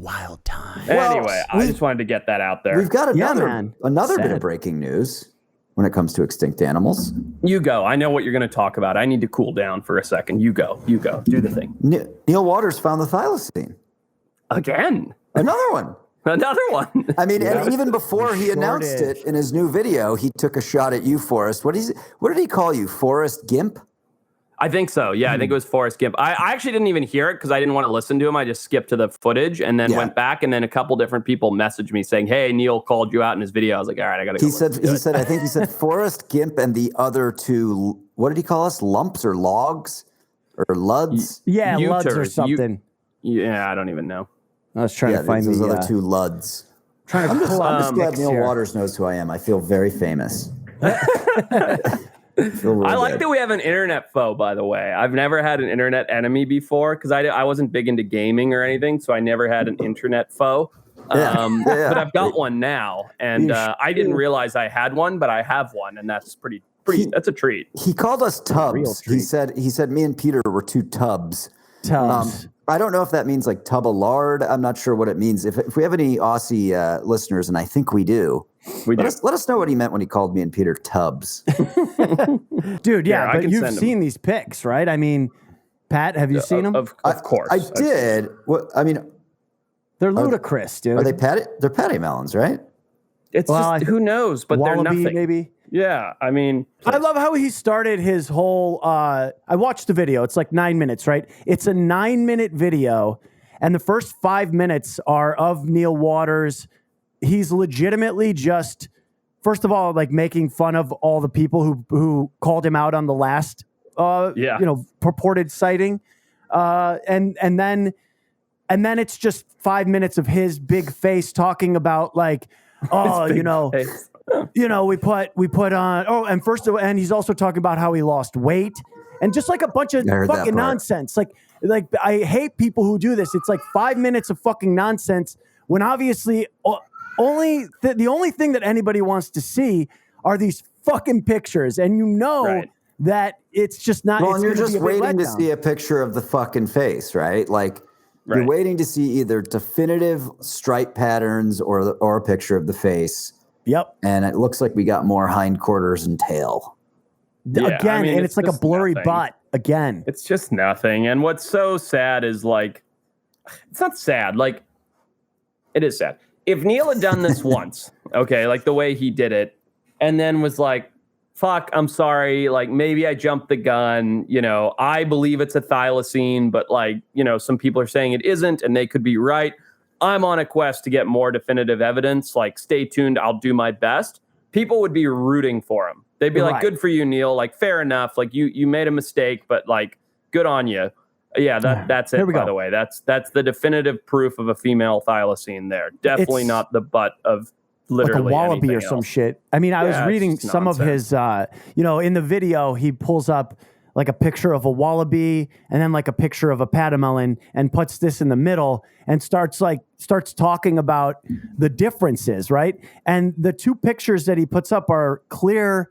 wild time. Anyway, I just wanted to get that out there. We've got man. another bit Sad. of breaking news when it comes to extinct animals. You go. I know what you're going to talk about. I need to cool down for a second. You go. Do the thing. Neil Waters found the thylacine. Again. Another one. Another one. I mean, and even before he announced it in his new video, he took a shot at you, Forrest. What did he call you? Forrest Gimp? I think so. Yeah, I think it was Forrest Gimp. I actually didn't even hear it because I didn't want to listen to him. I just skipped to the footage and then went back. And then a couple different people messaged me saying, "Hey, Neil called you out in his video." I was like, "All right, I got to go." I think he said Forrest Gimp and the other two. What did he call us? Lumps or logs or luds? Yeah, luds or something. I don't even know. I was trying to find those other two luds. I'm just glad Neil Waters knows who I am. I feel very famous. I like that we have an internet foe, by the way. I've never had an internet enemy before because I wasn't big into gaming or anything, so I never had an internet foe. But I've got one now, and I didn't realize I had one, but I have one, and that's pretty. That's a treat. He called us tubs. He said me and Peter were two tubs. Tubs. I don't know if that means like tub of lard. I'm not sure what it means. If we have any Aussie listeners, and I think we do, let us know what he meant when he called me and Peter tubs. Dude, yeah, but you've seen these pics, right? I mean, Pat, have you seen them? Of course. I did. They're ludicrous, dude. Are they patty? They're patty melons, right? It's just, who knows? But wallaby, they're nothing. Maybe. Yeah, I mean, I love how he started his whole. I watched the video. It's like 9 minutes, right? It's a 9-minute video, and the first 5 minutes are of Neil Waters. He's legitimately just, first of all, like making fun of all the people who called him out on the last, purported sighting, and then it's just 5 minutes of his big face talking about like, we put on. And he's also talking about how he lost weight and just like a bunch of fucking nonsense. Like I hate people who do this. It's like 5 minutes of fucking nonsense when obviously the only thing that anybody wants to see are these fucking pictures, and that it's just not. Well, and you're just waiting to see a picture of the fucking face, right? Like. Right. You're waiting to see either definitive stripe patterns or a picture of the face. Yep. And it looks like we got more hindquarters and tail. Yeah, again, and it's like a blurry butt. Again. It's just nothing. And what's so sad is like, it's not sad. Like, it is sad. If Neil had done this once, okay, like the way he did it, and then was like, fuck, I'm sorry, like maybe I jumped the gun, I believe it's a thylacine, but like, some people are saying it isn't and they could be right. I'm on a quest to get more definitive evidence, like stay tuned, I'll do my best. People would be rooting for him. They'd be like, good for you, Neil, like fair enough, like you made a mistake, but like good on you. Yeah, that's it, by the way. That's the definitive proof of a female thylacine there. Definitely not the butt of literally like a wallaby or some else. Shit. I mean, I was reading some of his, in the video, he pulls up like a picture of a wallaby and then like a picture of a patamelon and puts this in the middle and starts talking about the differences, right? And the two pictures that he puts up are clear,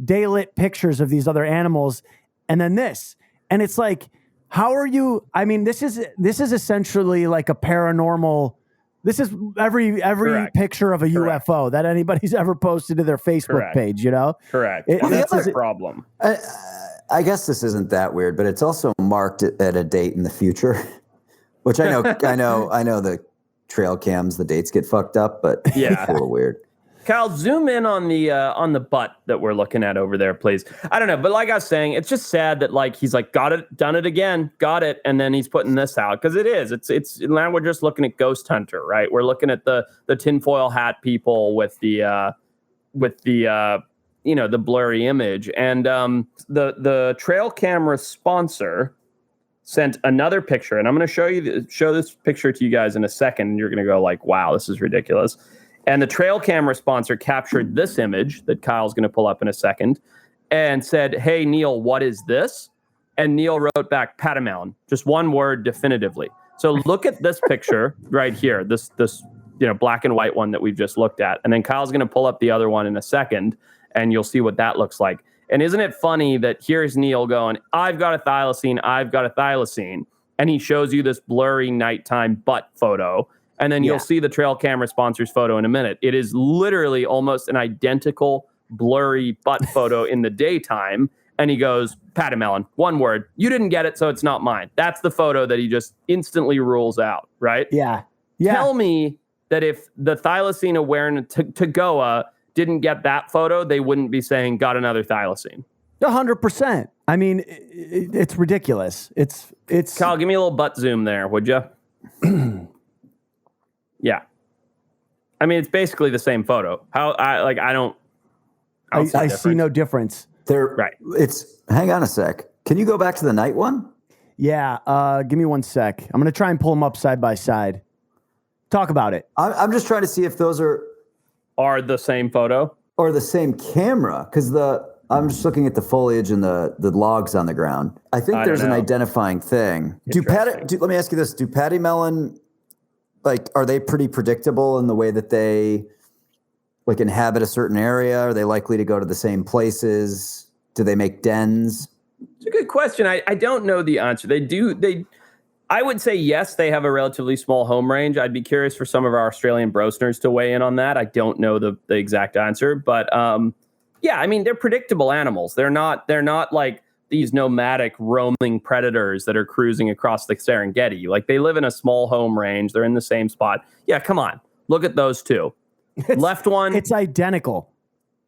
daylit pictures of these other animals, and then this. And it's like, how are you? I mean, this is essentially like a paranormal. This is every picture of a UFO that anybody's ever posted to their Facebook page, Correct. That's the problem. I guess this isn't that weird, but it's also marked at a date in the future, which I know the trail cams, the dates get fucked up, but it's a little weird. Kyle, zoom in on the butt that we're looking at over there, please. I don't know, but like I was saying, it's just sad that like he's like got it, done it again, got it, and then he's putting this out because it's now we're just looking at Ghost Hunter, right? We're looking at the tinfoil hat people with the the blurry image, and the trail camera sponsor sent another picture, and I'm going to show this picture to you guys in a second, and you're going to go like, wow, this is ridiculous. And the trail camera sponsor captured this image that Kyle's going to pull up in a second and said, hey, Neil, what is this? And Neil wrote back, patamelon, just one word definitively. So look at this picture right here, this black and white one that we've just looked at. And then Kyle's going to pull up the other one in a second, and you'll see what that looks like. And isn't it funny that here's Neil going, I've got a thylacine, I've got a thylacine. And he shows you this blurry nighttime butt photo. And then you'll see the trail camera sponsor's photo in a minute. It is literally almost an identical blurry butt photo in the daytime. And he goes, Patamelon, one word. You didn't get it, so it's not mine. That's the photo that he just instantly rules out, right? Yeah. Tell me that if the Thylacine awareness TAGOA didn't get that photo, they wouldn't be saying, got another Thylacine. 100%. I mean, it's ridiculous. It's Kyle, give me a little butt zoom there, would you? Yeah. I mean, it's basically the same photo. I see no difference. Right. Hang on a sec. Can you go back to the night one? Yeah. Give me one sec. I'm going to try and pull them up side by side. Talk about it. I'm just trying to see if those are the same photo or the same camera. Because I'm just looking at the foliage and the logs on the ground. I think there's an identifying thing. Let me ask you this. Do Patamelon, are they pretty predictable in the way that they inhabit a certain area? Are they likely to go to the same places? Do they make dens? It's a good question. I don't know the answer. I would say yes, they have a relatively small home range. I'd be curious for some of our Australian brosners to weigh in on that. I don't know the exact answer, but yeah, I mean, they're predictable animals. They're not like these nomadic roaming predators that are cruising across the Serengeti. They live in a small home range. They're in the same spot. Yeah, come on. Look at those two. Left one. It's identical.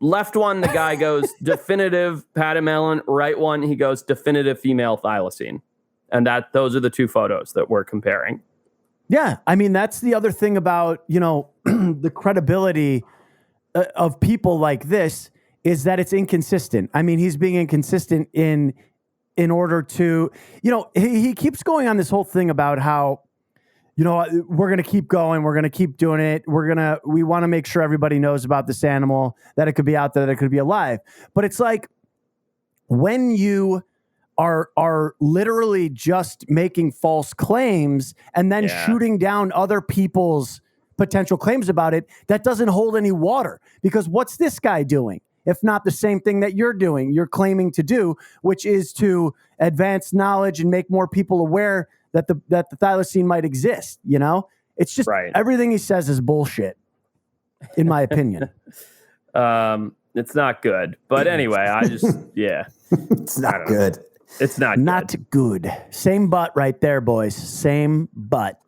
Left one, the guy goes definitive Patamelon. Right one, he goes definitive female Thylacine. And those are the two photos that we're comparing. Yeah. I mean, that's the other thing about, the credibility of people like this is that it's inconsistent. I mean, he's being inconsistent in order to, he keeps going on this whole thing about how, we're going to keep going. We're going to keep doing it. We want to make sure everybody knows about this animal, that it could be out there, that it could be alive. But it's like when you are literally just making false claims and then shooting down other people's potential claims about it, that doesn't hold any water. Because what's this guy doing? If not the same thing that you're claiming to do, which is to advance knowledge and make more people aware that the Thylacine might exist, It's just everything he says is bullshit, in my opinion. It's not good. But anyway, it's not good. It's not good. Same butt right there, boys. Same butt.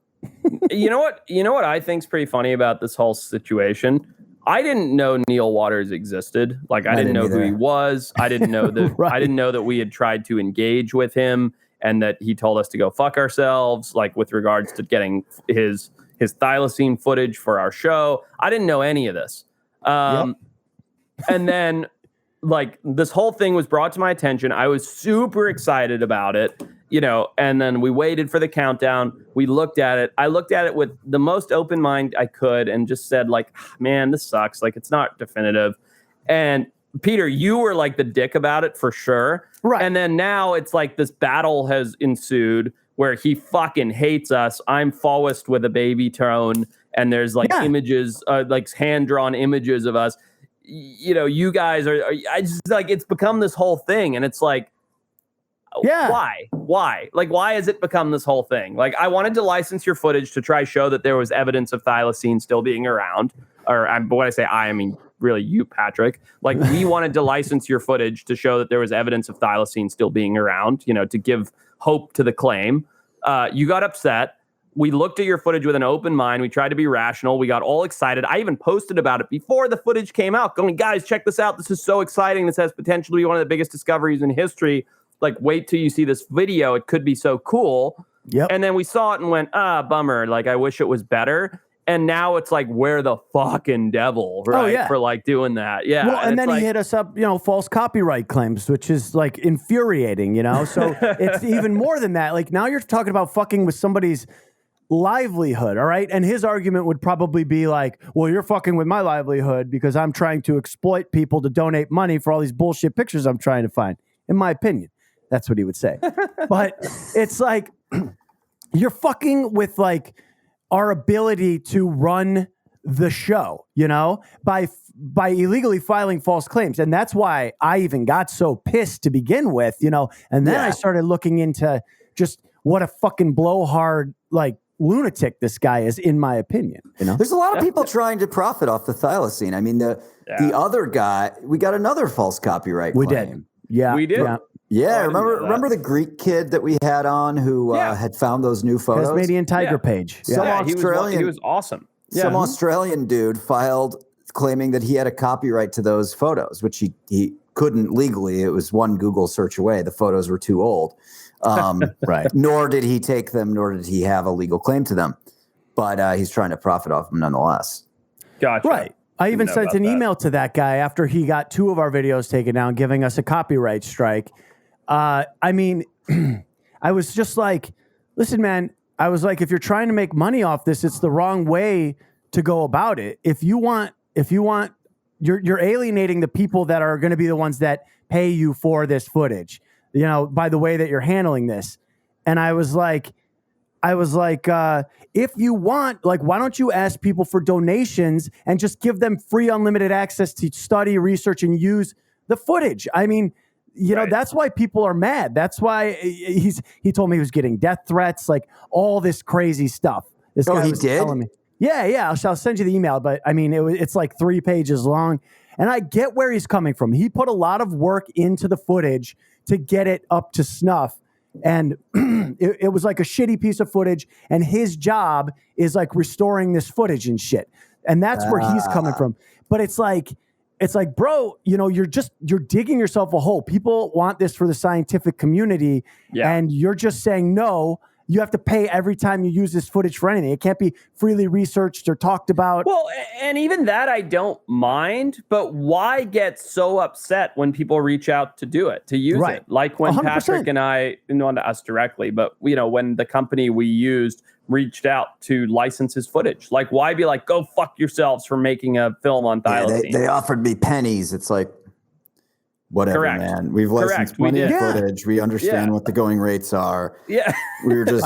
You know what I think's pretty funny about this whole situation? I didn't know Neil Waters existed. I didn't know who he was. I didn't know that I didn't know that we had tried to engage with him and that he told us to go fuck ourselves, with regards to getting his Thylacine footage for our show. I didn't know any of this. And then this whole thing was brought to my attention. I was super excited about it, and then we waited for the countdown. We looked at it. I looked at it with the most open mind I could and just said man, this sucks. It's not definitive. And Peter, you were the dick about it for sure. Right. And then now it's this battle has ensued where he fucking hates us. I'm Forrest with a baby tone. And there's images, hand-drawn images of us. You guys are I just it's become this whole thing. And it's why? Why has it become this whole thing? I wanted to license your footage to try show that there was evidence of Thylacine still being around. Or when I say I mean really you, Patrick. We wanted to license your footage to show that there was evidence of Thylacine still being around, to give hope to the claim. You got upset. We looked at your footage with an open mind. We tried to be rational. We got all excited. I even posted about it before the footage came out, going, guys, check this out. This is so exciting. This has potential to be one of the biggest discoveries in history. Wait till you see this video. It could be so cool. Yep. And then we saw it and went, bummer. I wish it was better. And now it's where the fucking devil, right? Oh, yeah. For doing that. Yeah. Well, and then he hit us up, false copyright claims, which is infuriating, So it's even more than that. Now you're talking about fucking with somebody's livelihood, all right? And his argument would probably be well, you're fucking with my livelihood because I'm trying to exploit people to donate money for all these bullshit pictures I'm trying to find. In my opinion, that's what he would say. But it's you're fucking with our ability to run the show, by illegally filing false claims. And that's why I even got so pissed to begin with, and then I started looking into just what a fucking blowhard, lunatic this guy is, in my opinion. You know, there's a lot of people trying to profit off the Thylacine. I mean, the other guy, we got another false copyright claim. We did. Yeah, we did. Yeah, remember the Greek kid that we had on who had found those new photos? Tasmanian tiger page. Yeah. Some Australian, he was awesome. Some Australian dude filed claiming that he had a copyright to those photos, which he couldn't legally. It was one Google search away. The photos were too old. Right. Nor did he take them, nor did he have a legal claim to them. But he's trying to profit off them nonetheless. Gotcha. Right. I even sent an email to that guy after he got 2 of our videos taken down, giving us a copyright strike. I mean, I was just like, listen, man, I was like, if you're trying to make money off this, it's the wrong way to go about it. If you want, you're alienating the people that are going to be the ones that pay you for this footage, you know, by the way that you're handling this. And I was like, if you want, like, why don't you ask people for donations and just give them free, unlimited access to study, research, and use the footage? I mean, you know, that's why people are mad. That's why he told me he was getting death threats, like all this crazy stuff. This guy was telling me. Yeah. I'll send you the email, but I mean, it's like 3 pages long, and I get where he's coming from. He put a lot of work into the footage to get it up to snuff. And it was like a shitty piece of footage, and his job is like restoring this footage and shit. And that's where he's coming from. But it's like, bro, you know, you're digging yourself a hole. People want this for the scientific community, and you're just saying no. You have to pay every time you use this footage for anything. It can't be freely researched or talked about. Well, and even that I don't mind, but why get so upset when people reach out to do it, to use it? Like when 100%. Patrick and I, not to us directly, but you know, when the company we used reached out to license his footage. Like, why be like, go fuck yourselves for making a film on Thylacine? They offered me pennies. It's like, whatever, man. We've licensed plenty of footage. We understand what the going rates are. Yeah. We were just,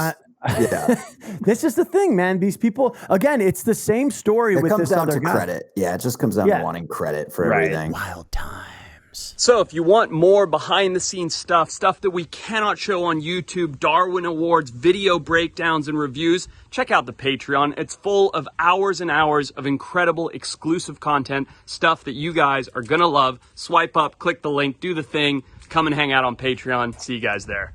This is the thing, man. These people, again, it's the same story with this other guy. It comes down to credit. Yeah, it just comes down to wanting credit for everything. Wild times. So if you want more behind the scenes stuff that we cannot show on YouTube, Darwin Awards, video breakdowns and reviews, check out the Patreon. It's full of hours and hours of incredible exclusive content, stuff that you guys are going to love. Swipe up, click the link, do the thing, come and hang out on Patreon. See you guys there.